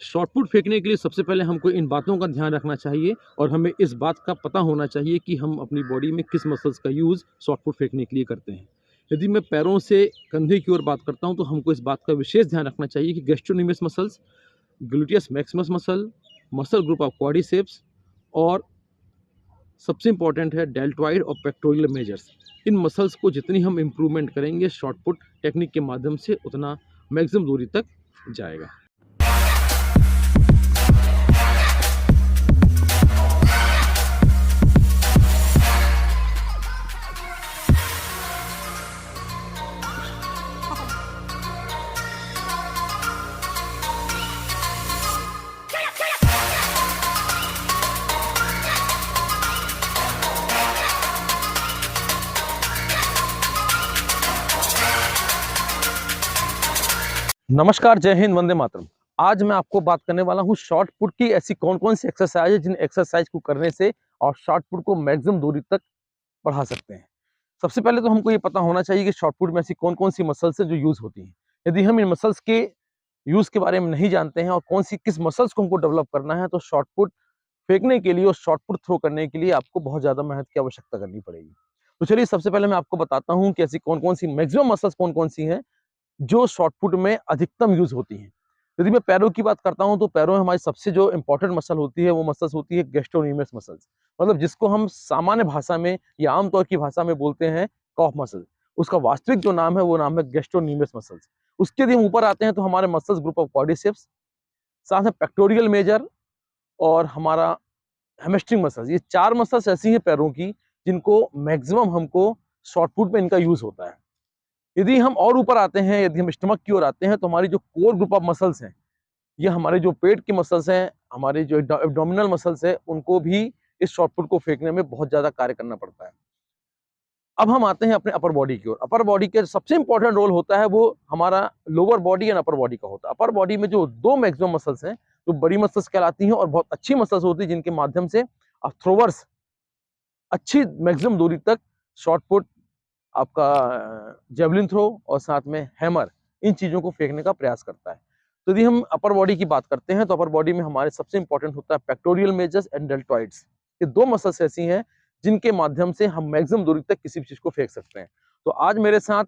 Shot put फेंकने के लिए सबसे पहले हमको इन बातों का ध्यान रखना चाहिए और हमें इस बात का पता होना चाहिए कि हम अपनी बॉडी में किस मसल्स का यूज़ शॉटपुट फेंकने के लिए करते हैं। यदि मैं पैरों से कंधे की ओर बात करता हूं तो हमको इस बात का विशेष ध्यान रखना चाहिए कि gastrocnemius muscles, gluteus maximus muscle, muscle group of quadriceps और सबसे इंपॉर्टेंट है डेल्टॉइड और पेक्टोरियल मेजर्स। इन मसल्स को जितनी हम इम्प्रूवमेंट करेंगे शॉटपुट टेक्निक के माध्यम से उतना मैक्सिमम दूरी तक जाएगा। नमस्कार, जय हिंद, वंदे मातरम। आज मैं आपको बात करने वाला हूँ शॉर्ट पुट की ऐसी कौन कौन सी एक्सरसाइज है जिन एक्सरसाइज को करने से और शॉर्ट पुट को मैक्सिमम दूरी तक बढ़ा सकते हैं। सबसे पहले तो हमको ये पता होना चाहिए कि शॉर्ट पुट में ऐसी कौन कौन सी मसल्स है जो यूज होती हैं। यदि हम इन मसल्स के यूज के बारे में नहीं जानते हैं और कौन सी किस मसल्स को हमको डेवलप करना है तो शॉर्ट पुट फेंकने के लिए और शॉर्ट पुट थ्रो करने के लिए आपको बहुत ज्यादा मेहनत की आवश्यकता करनी पड़ेगी। तो चलिए सबसे पहले मैं आपको बताता हूँ कि ऐसी कौन कौन सी मैक्सिमम मसल्स कौन कौन सी हैं जो शॉटपुट में अधिकतम यूज होती हैं। यदि मैं पैरों की बात करता हूं तो पैरों में हमारी सबसे जो इंपॉर्टेंट मसल होती है वो मसल्स होती है गैस्ट्रोनोमियस मसल्स, मतलब जिसको हम सामान्य भाषा में या आमतौर की भाषा में बोलते हैं कॉफ मसल। उसका वास्तविक जो नाम है वो नाम है गैस्ट्रोनोमियस मसल्स। उसके यदि हम ऊपर आते हैं तो हमारे मसल्स ग्रुप ऑफ क्वाड्रिसेप्स, साथ में पेक्टोरियल मेजर और हमारा हैमस्ट्रिंग मसल्स। ये चार मसल्स ऐसी हैं पैरों की जिनको मैक्सिमम हमको शॉटपुट में इनका यूज होता है। यदि हम और ऊपर आते हैं, यदि हम स्टमक की ओर आते हैं तो हमारी जो कोर ग्रुप ऑफ मसल्स हैं, ये हमारे जो पेट की मसल्स हैं, हमारे जो एब्डोमिनल मसल्स हैं, उनको भी इस शॉटपुट को फेंकने में बहुत ज्यादा कार्य करना पड़ता है। अब हम आते हैं अपने अपर बॉडी की ओर। अपर बॉडी के सबसे इंपॉर्टेंट रोल होता है वो हमारा lower body and upper body का होता है। अपर बॉडी में जो दो मैक्सिमम मसल्स हैं, जो बड़ी मसल्स कहलाती हैं और बहुत अच्छी मसल्स होती है जिनके माध्यम से थ्रोवर्स अच्छी मैक्सिमम दूरी तक शॉटपुट, आपका जेवलिन थ्रो और साथ में हैमर, इन चीजों को फेंकने का प्रयास करता है। तो यदि हम अपर बॉडी की बात करते हैं तो अपर बॉडी में हमारे सबसे इंपॉर्टेंट होता है पेक्टोरियल मेजर्स एंड डेल्टॉइड्स। ये दो मसल्स ऐसी हैं जिनके माध्यम से हम मैक्सिमम दूरी तक किसी भी चीज को फेंक सकते हैं। तो आज मेरे साथ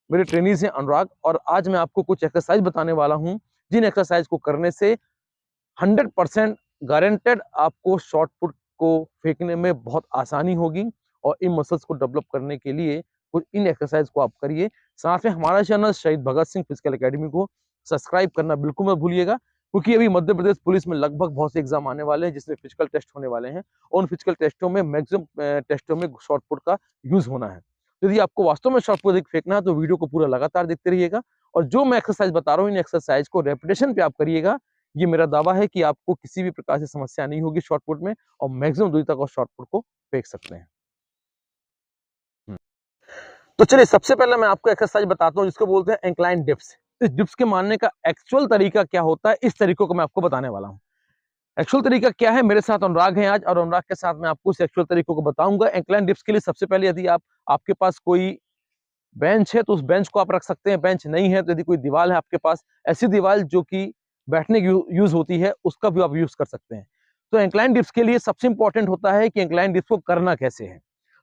मेरे ट्रेनीज हैं अनुराग, और आज मैं आपको कुछ एक्सरसाइज बताने वाला हूं जिन एक्सरसाइज को करने से 100% गारंटेड आपको शॉर्ट पुट को फेंकने में बहुत आसानी होगी। और इन मसल्स को डेवलप करने के लिए कुछ इन एक्सरसाइज को आप करिए। साथ में हमारा चैनल शहीद भगत सिंह फिजिकल एकेडमी को सब्सक्राइब करना बिल्कुल मत भूलिएगा, क्योंकि अभी मध्य प्रदेश पुलिस में लगभग बहुत से एग्जाम आने वाले हैं जिसमें फिजिकल टेस्ट होने वाले हैं और उन फिजिकल टेस्टों में मैक्सिमम टेस्टों में शॉर्ट पुट का यूज होना है। यदि आपको वास्तव में शॉर्ट पुट फेंकना है तो वीडियो को पूरा लगातार देखते रहिएगा, और जो मैं एक्सरसाइज बता रहा हूँ इन एक्सरसाइज को रेपिटेशन पे आप करिएगा। ये मेरा दावा है कि आपको किसी भी प्रकार से समस्या नहीं होगी शॉर्टपुट में, और मैक्सिमम दूरी तक और शॉर्टपुट को फेंक सकते हैं। तो चलिए सबसे पहले मैं आपको एक्सरसाइज बताता हूँ जिसको बोलते हैं इंक्लाइन डिप्स। इस डिप्स के मारने का एक्चुअल तरीका क्या होता है, इस तरीकों को मैं आपको बताने वाला हूँ। एक्चुअल तरीका क्या है, मेरे साथ अनुराग है आज, और अनुराग के साथ मैं आपको इस एक्चुअल तरीकों को बताऊंगा। इंक्लाइन डिप्स के लिए सबसे पहले यदि आपके पास कोई बेंच है तो उस बेंच को आप रख सकते हैं। बेंच नहीं है तो यदि कोई दीवार है आपके पास, ऐसी दीवार जो कि बैठने की यूज होती है, उसका भी आप यूज कर सकते हैं। तो इंक्लाइन डिप्स के लिए सबसे इंपॉर्टेंट होता है कि इंक्लाइन डिप्स को करना कैसे है।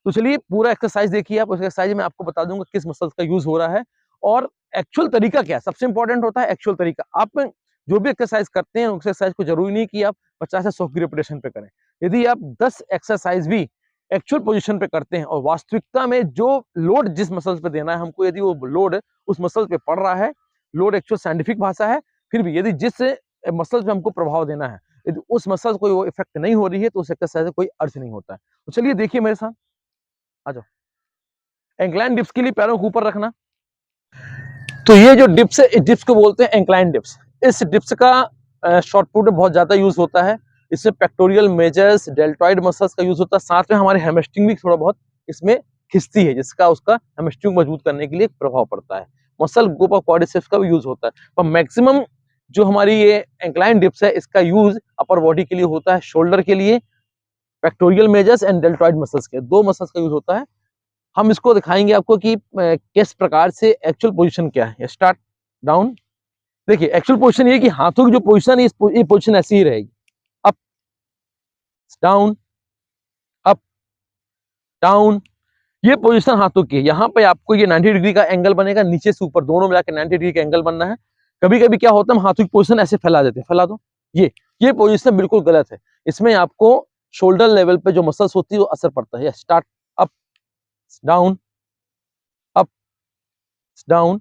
तो चलिए पूरा एक्सरसाइज देखिए आप। उस एक्सरसाइज में आपको बता दूंगा किस मसल्स का यूज हो रहा है और एक्चुअल तरीका क्या है। सबसे इंपॉर्टेंट होता है एक्चुअल तरीका। आप जो भी एक्सरसाइज करते हैं उस एक्सरसाइज को जरूरी नहीं कि आप 50 से 100 की रेपिटेशन पे करें। यदि आप 10 एक्सरसाइज भी एक्चुअल पोजीशन पे करते हैं और वास्तविकता में जो लोड जिस मसल्स पे देना है हमको, यदि वो लोड उस मसल पे पड़ रहा है, लोड एक्चुअल साइंटिफिक भाषा है, फिर भी यदि जिस मसल पे हमको प्रभाव देना है यदि उस मसल को वो इफेक्ट नहीं हो रही है तो उस एक्सरसाइज से कोई अर्थ नहीं होता है। तो चलिए देखिए मेरे साथ, आ जाओ। इंक्लाइन डिप्स के लिए पैरों को ऊपर रखना। तो ये जो डिप्स है, इस डिप्स को बोलते हैं इंक्लाइन डिप्स। इस डिप्स का शॉर्टपुट में बहुत ज्यादा यूज होता है। इसमें पेक्टोरियल मेजर्स, डेल्टॉइड मसल्स का यूज होता है, साथ में हमारे हैमस्ट्रिंग भी थोड़ा बहुत इसमें खिंचती है, जिसका उसका हैमस्ट्रिंग मजबूत करने के लिए प्रभाव पड़ता है। मसल ग्रुप ऑफ क्वाड्रिसेप्स का भी यूज होता है, पर मैक्सिमम जो हमारी ये इंक्लाइन डिप्स है इसका यूज अपर बॉडी के लिए होता है, शोल्डर के लिए, pectoral measures and deltoid muscles के दो मसल्स का यूज होता है। हम इसको दिखाएंगे आपको कि किस प्रकार से एक्चुअल पोजीशन क्या है। Start down. देखिए एक्चुअल पोजीशन ये कि हाथों की जो पोजीशन है ये पोजीशन ऐसी ही रहेगी, अप डाउन अप डाउन, ये पोजीशन हाथों की है। यहाँ पे आपको ये 90 डिग्री का एंगल बनेगा, नीचे से ऊपर दोनों मिला के 90 डिग्री का एंगल बनना है। कभी कभी क्या होता है हम हाथों की पोजीशन ऐसे फैला देते हैं, फैला दो, ये पोजीशन बिल्कुल गलत है। इसमें आपको शोल्डर लेवल पे जो मसल्स होती है वो असर पड़ता है। Start up down up down,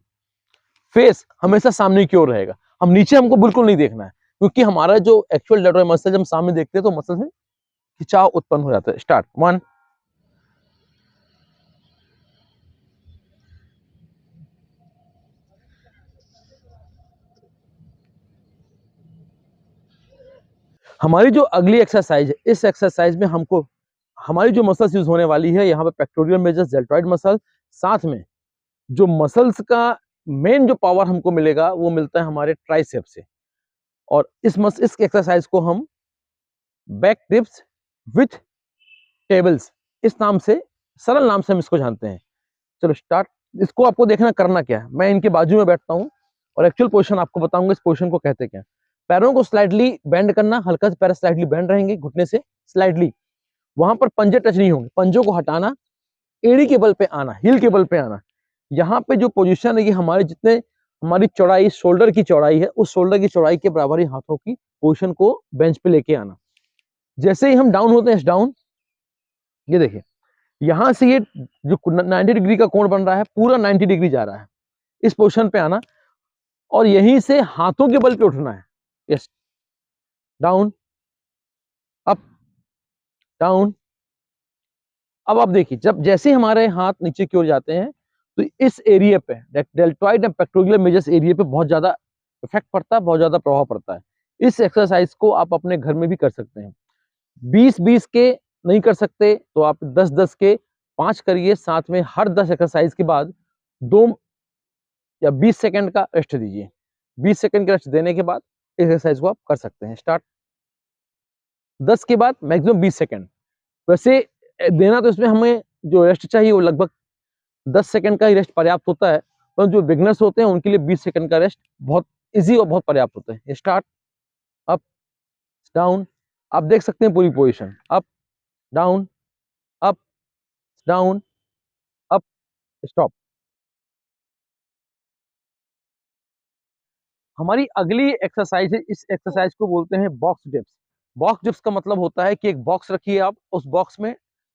face हमेशा सामने की ओर रहेगा, हम नीचे हमको बिल्कुल नहीं देखना है, क्योंकि हमारा जो एक्चुअल डेल्टॉइड मसल जब हम सामने देखते हैं तो मसल में खिंचाव उत्पन्न हो जाता है। स्टार्ट 1 हमारी जो अगली एक्सरसाइज है, इस एक्सरसाइज में हमको हमारी जो मसल्स यूज होने वाली है, यहाँ पे पेक्टोरियल मेजर्स, डेल्टॉइड मसल, साथ में जो मसल्स का मेन जो पावर हमको मिलेगा वो मिलता है हमारे ट्राइसेप से। और इस एक्सरसाइज को हम बैक डिप्स विथ टेबल्स, इस नाम से, सरल नाम से हम इसको जानते हैं। चलो स्टार्ट। इसको आपको देखना करना क्या है, मैं इनके बाजू में बैठता हूँ और एक्चुअल पोजीशन आपको बताऊंगा इस पोजीशन को कहते क्या। पैरों को स्लाइडली बेंड करना, हल्का से पैर स्लाइडली बेंड रहेंगे, घुटने से स्लाइडली, वहां पर पंजे टच नहीं होंगे, पंजों को हटाना, एड़ी के बल पे आना, हील के बल पे आना। यहाँ पे जो पोजीशन है ये हमारे जितने हमारी चौड़ाई, शोल्डर की चौड़ाई है, उस शोल्डर की चौड़ाई के बराबर ही हाथों की पोजीशन को बेंच पे लेके आना। जैसे ही हम डाउन होते हैं, डाउन, ये देखिए यहां से ये जो 90 डिग्री का कोण बन रहा है पूरा 90 डिग्री जा रहा है, इस पोजीशन पे आना और यहीं से हाथों के बल पे उठना है। Yes, down up down. अब आप देखिए जब जैसे हमारे हाथ नीचे की ओर जाते हैं तो इस एरिया पे deltoid and pectoral measures area पे बहुत ज्यादा इफेक्ट पड़ता है, बहुत ज्यादा प्रभाव पड़ता है। इस एक्सरसाइज को आप अपने घर में भी कर सकते हैं। 20-20 के नहीं कर सकते तो आप 10-10 के 5 करिए, साथ में हर 10 एक्सरसाइज के बाद 2 या 20 सेकंड का रेस्ट दीजिए। 20 सेकंड का रेस्ट देने के बाद एक्सरसाइज को आप कर सकते हैं। स्टार्ट 10 के बाद मैक्सिमम 20 सेकंड। वैसे देना तो इसमें हमें जो रेस्ट चाहिए वो लगभग 10 सेकंड का ही रेस्ट पर्याप्त होता है, पर जो बिगनर्स होते हैं उनके लिए 20 सेकंड का रेस्ट बहुत इजी और बहुत पर्याप्त होता है। स्टार्ट अप डाउन, आप देख सकते हैं पूरी position, up down up down up stop. हमारी अगली एक्सरसाइज है, इस एक्सरसाइज को बोलते हैं बॉक्स डिप्स। बॉक्स डिप्स का मतलब होता है कि एक बॉक्स रखिए, आप उस बॉक्स में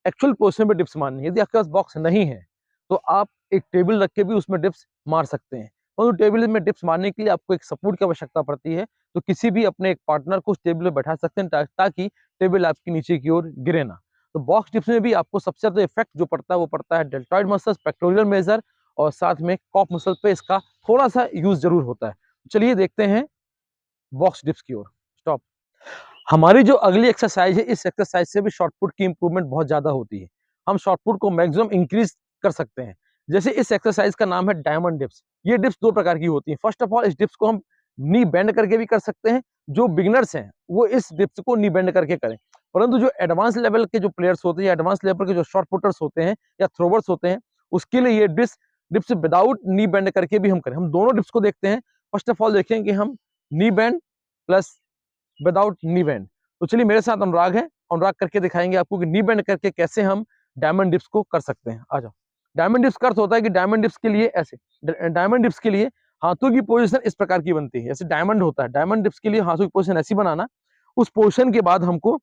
एक्चुअल पोजीशन पे डिप्स मारनी है। यदि आपके पास बॉक्स नहीं है तो आप एक टेबल रख के भी उसमें डिप्स मार सकते हैं, और टेबल में डिप्स मारने के लिए आपको एक सपोर्ट की आवश्यकता पड़ती है, तो किसी भी अपने एक पार्टनर को उस टेबल पर बैठा सकते हैं ताकि टेबल आपकी नीचे की ओर गिरे ना। तो बॉक्स डिप्स में भी आपको सबसे ज्यादा इफेक्ट जो पड़ता है वो पड़ता है डेल्टॉइड मसल्स, पेक्टोरियल मेजर और साथ में कॉफ मसल पे इसका थोड़ा सा यूज जरूर होता है। चलिए देखते हैं बॉक्स डिप्स की ओर। स्टॉप। हमारी जो अगली एक्सरसाइज है, इस एक्सरसाइज से भी शॉर्टपुट की इंप्रूवमेंट बहुत ज्यादा होती है। हम शॉर्टपुट को मैक्सिमम इंक्रीज कर सकते हैं। जैसे इस एक्सरसाइज का नाम है डायमंड डिप्स। ये डिप्स दो प्रकार की होती हैं। फर्स्ट ऑफ ऑल इस डिप्स को हम नी बेंड करके भी कर सकते हैं। जो बिगनर्स हैं वो इस डिप्स को नी बेंड करके करें, परंतु जो एडवांस लेवल के जो प्लेयर्स होते हैं, एडवांस लेवल के जो शॉर्ट पुटर्स होते हैं या थ्रोवर्स होते हैं, उसके लिए ये डिप्स विदाउट नी बेंड करके भी हम करें। हम दोनों डिप्स को देखते हैं। फर्स्ट ऑफ ऑल देखेंगे कि हम नी बेंड प्लस विदाउट नी बेंड। तो चलिए मेरे साथ अनुराग है, अनुराग करके दिखाएंगे आपको कि नी बेंड करके कैसे हम डायमंड डिप्स को कर सकते हैं। आ जाओ। डायमंड डिप्स का अर्थ होता है कि डायमंड डिप्स के लिए ऐसे, डायमंड डिप्स के लिए हाथों की पोजीशन इस प्रकार की बनती है, जैसे डायमंड होता है, डायमंड डिप्स के लिए हाथों की पोजीशन ऐसी बनाना, उस पोजीशन के बाद हमको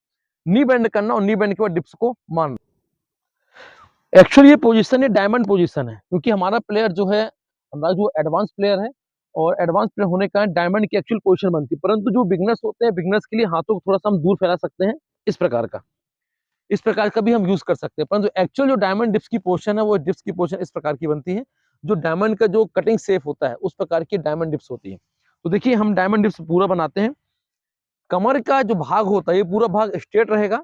नी बेंड करना और नी बेंड के बाद डिप्स को मारना। एक्चुअली ये पोजीशन है डायमंड पोजीशन है, क्योंकि हमारा प्लेयर जो है, हमारा जो एडवांस प्लेयर है और एडवांस प्लेयर होने का डायमंड की एक्चुअल पोजीशन बनती है, परंतु जो बिगनर्स होते हैं, बिगनर्स के लिए हाथों को थोड़ा सा हम दूर फैला सकते हैं, इस प्रकार का, इस प्रकार का भी हम यूज कर सकते हैं। परंतु एक्चुअल जो डायमंड डिप्स की पोजीशन है वो डिप्स की पोजीशन इस प्रकार की बनती है, जो डायमंड का जो कटिंग शेप होता है उस प्रकार की डायमंड डिप्स होती है। तो देखिए हम डायमंड डिप्स पूरा बनाते हैं। कमर का जो भाग होता है ये पूरा भाग स्ट्रेट रहेगा,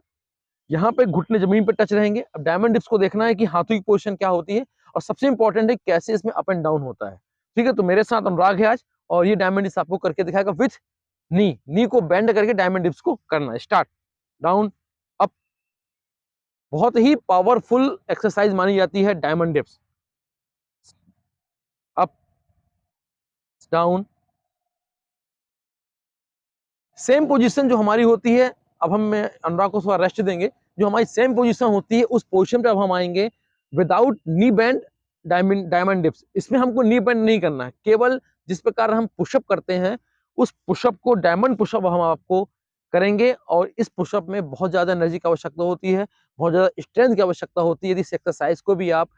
यहाँ पे घुटने जमीन पे टच रहेंगे। अब डायमंड डिप्स को देखना है कि हाथों की पोजीशन क्या होती है और सबसे इंपॉर्टेंट है कैसे इसमें अप एंड डाउन होता है। ठीक है, तो मेरे साथ अनुराग है आज और ये डायमंड डिप्स आपको करके दिखाएगा विथ नी को बेंड करके डायमंड डिप्स को करना है। Start down up. बहुत ही पावरफुल एक्सरसाइज मानी जाती है diamond dips. Up down same position जो हमारी होती है, अब हम अनुराग को थोड़ा रेस्ट देंगे। जो हमारी सेम पोजीशन होती है उस पोजीशन पे अब हम आएंगे विदाउट नी बैंड डायमंड डिप्स। इसमें हमको नी बैंड नहीं करना है, केवल जिस प्रकार हम पुशअप करते हैं उस पुशअप को डायमंड पुशअप हम आपको करेंगे। और इस पुशअप में बहुत ज्यादा एनर्जी की आवश्यकता होती है, बहुत ज्यादा स्ट्रेंथ की आवश्यकता होती है। यदि इस एक्सरसाइज को भी आप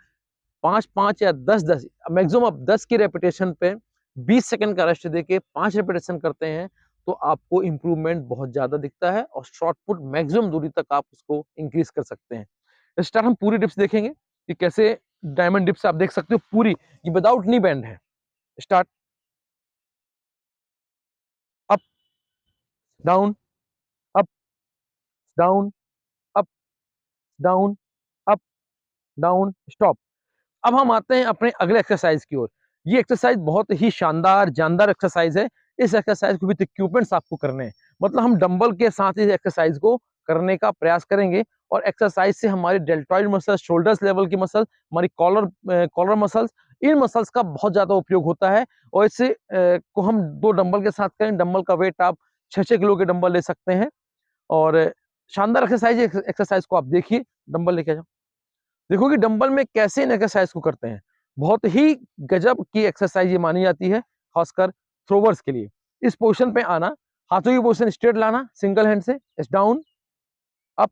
5-5 या 10-10 मैक्सिमम आप 10 की रेपिटेशन पे 20 सेकंड का रेस्ट देके 5 रेपिटेशन करते हैं तो आपको इंप्रूवमेंट बहुत ज्यादा दिखता है और शॉर्ट पुट मैक्सिमम दूरी तक आप उसको इंक्रीज कर सकते हैं। स्टार्ट हम पूरी डिप्स देखेंगे कि कैसे डायमंड डिप्स आप देख सकते हो पूरी, ये विदाउट नी बैंड है। Start, up down, up down, up down, up down, stop. अब हम आते हैं अपने अगले एक्सरसाइज की ओर। ये एक्सरसाइज बहुत ही शानदार जानदार एक्सरसाइज है। इस एक्सरसाइज को विद इक्विपमेंट्स आपको करने हैं, मतलब हम डंबल के साथ इस एक्सरसाइज को करने का प्रयास करेंगे। और एक्सरसाइज से हमारी डेल्टॉइड मसल्स, शोल्डर्स लेवल की मसल, हमारी कॉलर मसल्स, इन मसल्स का बहुत ज्यादा उपयोग होता है। और इससे को हम 2 डंबल के साथ करें। डंबल का वेट आप 6-6 किलो के डंबल ले सकते हैं। और शानदार एक्सरसाइज, एक्सरसाइज को आप देखिए। डंबल लेके जाओ, देखो कि डंबल में कैसे इन एक्सरसाइज को करते हैं। बहुत ही गजब की एक्सरसाइज ये मानी जाती है, खासकर थ्रोवर्स के लिए। इस पोजीशन पे आना, हाथों की पोजीशन स्ट्रेट लाना सिंगल हैंड से, down, up,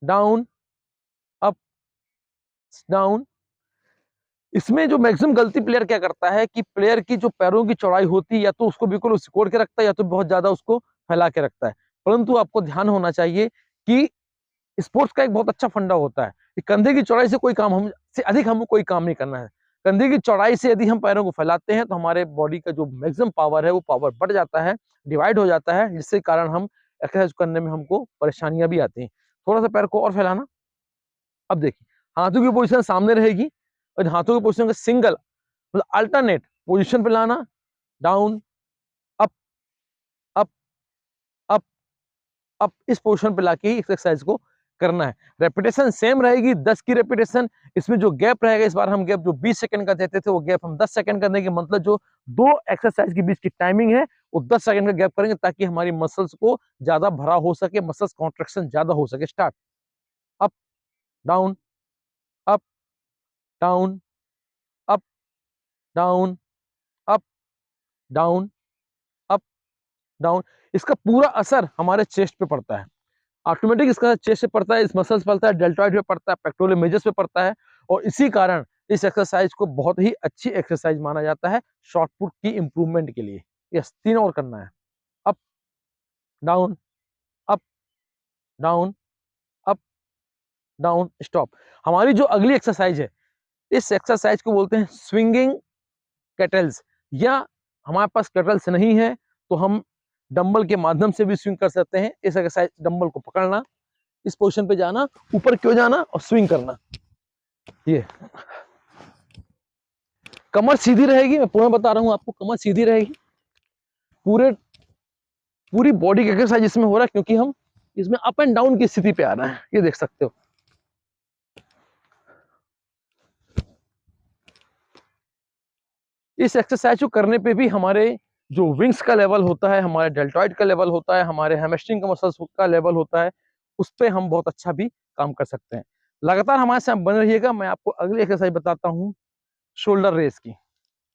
down, up, down. इसमें जो मैक्सिमम गलती प्लेयर क्या करता है कि प्लेयर की जो पैरों की चौड़ाई होती है या तो उसको बिल्कुल सिकोड़ के रखता है या तो बहुत ज्यादा उसको फैला के रखता है। परंतु आपको ध्यान होना चाहिए कि स्पोर्ट्स का एक बहुत अच्छा फंडा होता है कि कंधे की चौड़ाई से कोई काम हम से अधिक हमको कोई काम नहीं करना है। कंधे की चौड़ाई से यदि हम पैरों को फैलाते हैं तो हमारे बॉडी का जो मैक्सिमम पावर है वो पावर बढ़ जाता है, डिवाइड हो जाता है, जिससे कारण हम एक्सरसाइज करने में हमको परेशानियां भी आती हैं। थोड़ा सा पैर को और फैलाना। अब देखिए, हाथों की पोजीशन सामने रहेगी और हाथों की पोजीशन का सिंगल मतलब अल्टरनेट पोजीशन पे लाना, down, up, up, up, up. इस पोजीशन पे लाके ही एक्सरसाइज को करना है। रेपिटेशन सेम रहेगी, 10 की रेपिटेशन। इसमें जो गैप रहेगा, इस बार हम गैप जो 20 सेकंड का देते थे वो गैप हम 10 सेकंड का देंगे। मतलब जो 2 एक्सरसाइज के बीच की टाइमिंग है वो 10 सेकंड का गैप करेंगे ताकि हमारी मसल्स को ज्यादा भरा हो सके, मसल्स कॉन्ट्रेक्शन ज्यादा हो सके। Start, up, down, up, down, up, down, up, down, up, down. इसका पूरा असर हमारे चेस्ट पे पड़ता है, ऑटोमेटिक इसका चेस्ट पे पड़ता है, इस मसल्स पे पड़ता है, डेल्टॉइड पे पड़ता है, पेक्टोरियल मेजर्स पे पड़ता है। और इसी कारण इस एक्सरसाइज को बहुत ही अच्छी एक्सरसाइज माना जाता है शॉर्ट पुट की इंप्रूवमेंट के लिए। यस, 3 और करना है। Up, down, up, down, up, down, stop. हमारी जो अगली एक्सरसाइज है, इस एक्सरसाइज को बोलते हैं स्विंगिंग कैटल्स। या हमारे पास कैटल्स नहीं है तो हम डंबल के माध्यम से भी स्विंग कर सकते हैं। इस एक्सरसाइज, डंबल को पकड़ना, इस पोजीशन पे जाना, ऊपर क्यों जाना और स्विंग करना। ये कमर सीधी रहेगी, मैं पूरा बता रहा हूं आपको, कमर सीधी रहेगी। पूरे पूरी बॉडी का एक्सरसाइज इसमें हो रहा है क्योंकि हम इसमें अप एंड डाउन की स्थिति पे आ रहे हैं। ये देख सकते हो। इस एक्सरसाइज को करने पे भी हमारे जो विंग्स का लेवल होता है, हमारे डेल्टॉइड का लेवल होता है, हमारे हैमस्ट्रिंग का मसल्स का लेवल होता है, उस पर हम बहुत अच्छा भी काम कर सकते हैं। लगातार हमारे साथ बने रहिएगा। मैं आपको अगली एक्सरसाइज बताता हूँ, शोल्डर रेस की।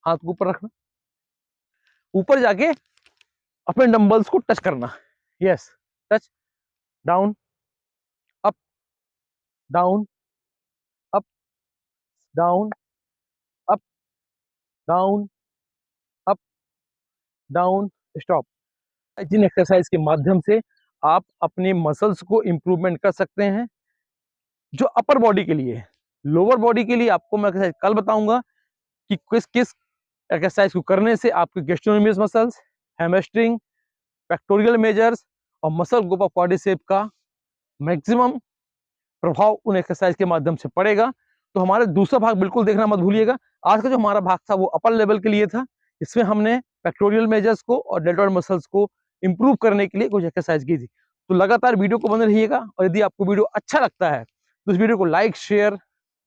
हाथ को ऊपर रखना, ऊपर जाके अपने डंबल्स को टच करना। Yes, touch, down, up, down, up, down, up, down, up, down, stop. जिन एक्सरसाइज के माध्यम से आप अपने मसल्स को इंप्रूवमेंट कर सकते हैं। जो अपर बॉडी के लिए, लोअर बॉडी के लिए आपको मैं एक्सरसाइज कल बताऊंगा कि किस किस एक्सरसाइज को करने से आपके गैस्ट्रोनोमियस मसल्स, हैमस्ट्रिंग, पेक्टोरियल मेजर्स और मसल ग्रुप ऑफ क्वाड्रिसेप का मैक्सिमम प्रभाव उन एक्सरसाइज के माध्यम से पड़ेगा। तो हमारा दूसरा भाग बिल्कुल देखना मत भूलिएगा। आज का जो हमारा भाग था वो अपर लेवल के लिए था। इसमें हमने पेक्टोरियल मेजर्स को और डेल्टॉइड मसल्स को इंप्रूव करने के लिए कुछ एक्सरसाइज की थी। तो लगातार वीडियो को बने रहिएगा और यदि आपको वीडियो अच्छा लगता है तो इस वीडियो को लाइक शेयर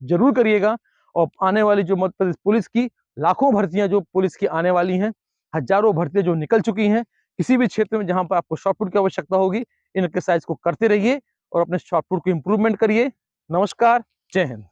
जरूर करिएगा। और आने वाली जो मध्य प्रदेश पुलिस की लाखों भर्तियां जो पुलिस की आने वाली हैं, हजारों भर्तियां जो निकल चुकी हैं, किसी भी क्षेत्र में जहां पर आपको शॉर्टपुट की आवश्यकता होगी, इन एक्सरसाइज को करते रहिए और अपने शॉर्टपुट को इंप्रूवमेंट करिए। नमस्कार, जय हिंद।